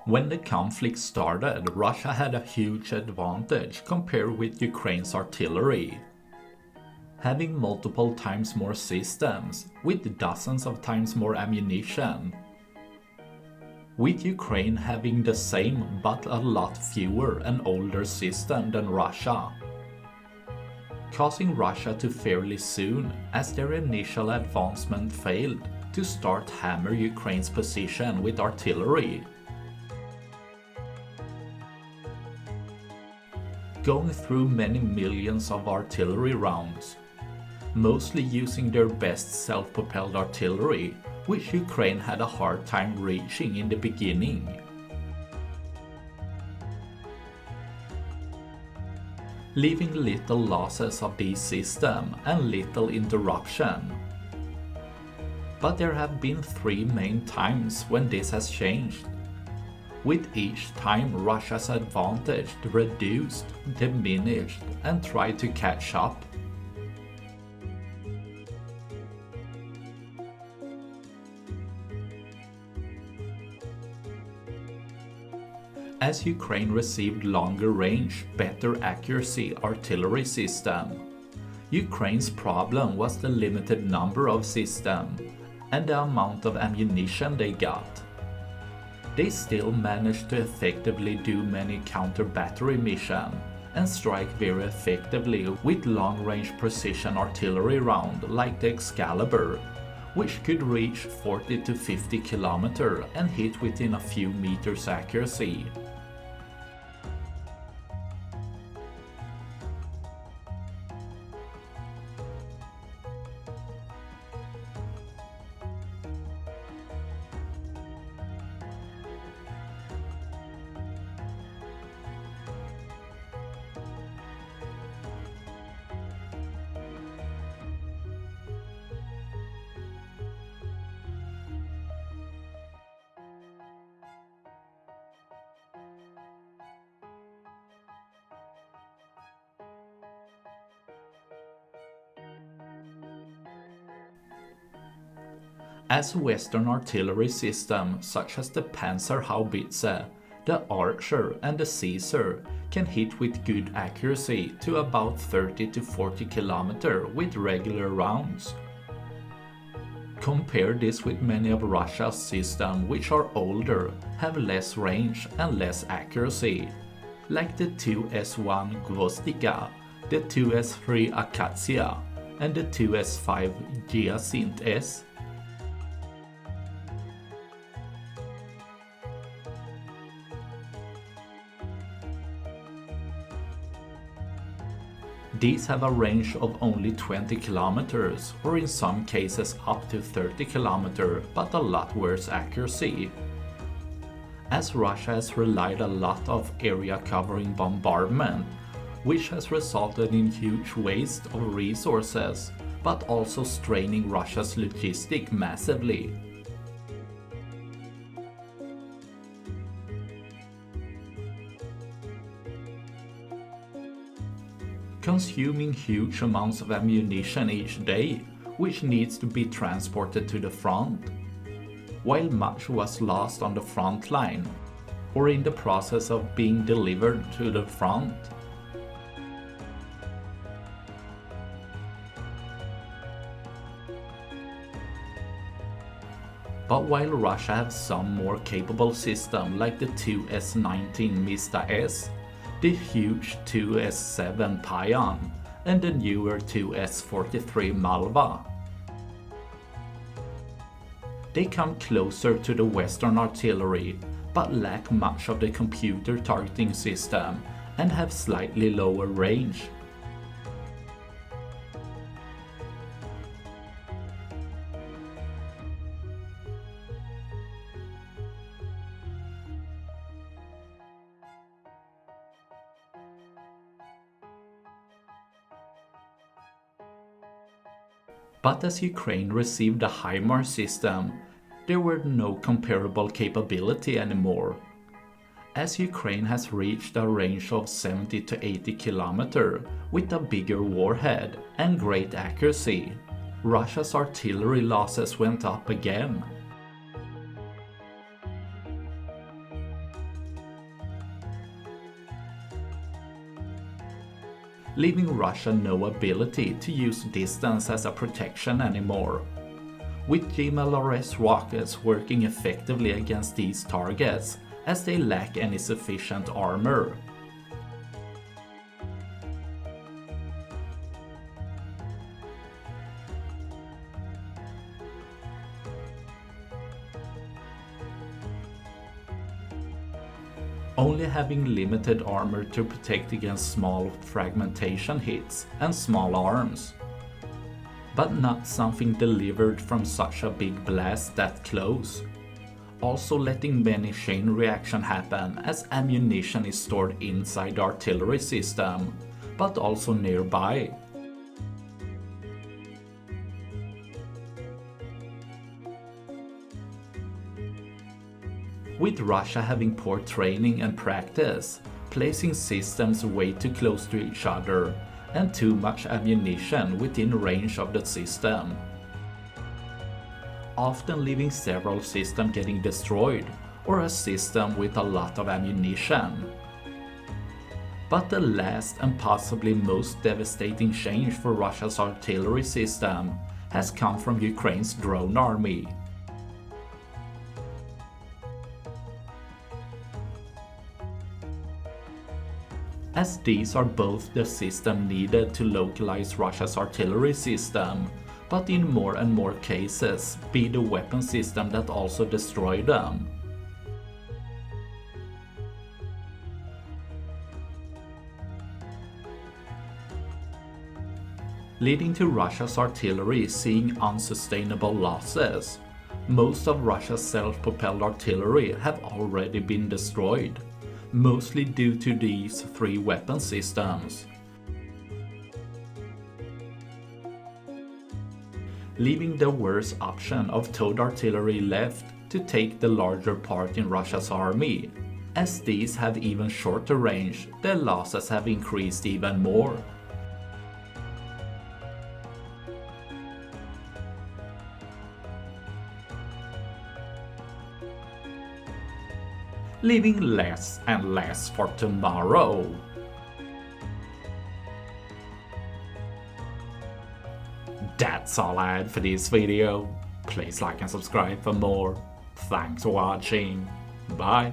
When the conflict started, Russia had a huge advantage compared with Ukraine's artillery. Having multiple times more systems, with dozens of times more ammunition. With Ukraine having the same but a lot fewer and older system than Russia. Causing Russia to fairly soon, as their initial advancement failed, to start hammer Ukraine's position with artillery. Going through many millions of artillery rounds, mostly using their best self-propelled artillery, which Ukraine had a hard time reaching in the beginning. Leaving little losses of these systems and little interruption. But there have been three main times when this has changed. With each time Russia's advantage reduced, diminished, and tried to catch up. As Ukraine received longer range, better accuracy artillery system, Ukraine's problem was the limited number of systems and the amount of ammunition they got. They still managed to effectively do many counter-battery missions and strike very effectively with long-range precision artillery round like the Excalibur, which could reach 40 to 50 km and hit within a few meters accuracy. As Western artillery systems such as the Panzerhaubitze, the Archer and the Caesar can hit with good accuracy to about 30 to 40 km with regular rounds. Compare this with many of Russia's systems which are older, have less range and less accuracy, like the 2S1 Gvozdika, the 2S3 Akatsiya and the 2S5 Hyacinth S. These have a range of only 20 km or in some cases up to 30 km, but a lot worse accuracy. As Russia has relied a lot of area covering bombardment, which has resulted in huge waste of resources, but also straining Russia's logistics massively. Consuming huge amounts of ammunition each day, which needs to be transported to the front, while much was lost on the front line, or in the process of being delivered to the front. But while Russia has some more capable systems like the 2S19 Mista S, the huge 2S7 Payan and the newer 2S43 Malva, they come closer to the Western artillery but lack much of the computer targeting system and have slightly lower range. But as Ukraine received the HIMARS system, there were no comparable capability anymore. As Ukraine has reached a range of 70 to 80 km with a bigger warhead and great accuracy, Russia's artillery losses went up again. leaving Russia no ability to use distance as a protection anymore. With GMLRS rockets working effectively against these targets, as they lack any sufficient armor. Only having limited armor to protect against small fragmentation hits and small arms. But not something delivered from such a big blast that close. Also letting many chain reaction happen as ammunition is stored inside the artillery system, but also nearby. With Russia having poor training and practice, placing systems way too close to each other, and too much ammunition within range of the system. Often leaving several systems getting destroyed, or a system with a lot of ammunition. But the last and possibly most devastating change for Russia's artillery system has come from Ukraine's drone army. As these are both the system needed to localize Russia's artillery system, but in more and more cases be the weapon system that also destroy them. Leading to Russia's artillery seeing unsustainable losses. Most of Russia's self-propelled artillery have already been destroyed, mostly due to these three weapon systems. Leaving the worst option of towed artillery left to take the larger part in Russia's army. As these have even shorter range, their losses have increased even more. Leaving less and less for tomorrow. That's all I had for this video. Please like and subscribe for more. Thanks for watching. Bye.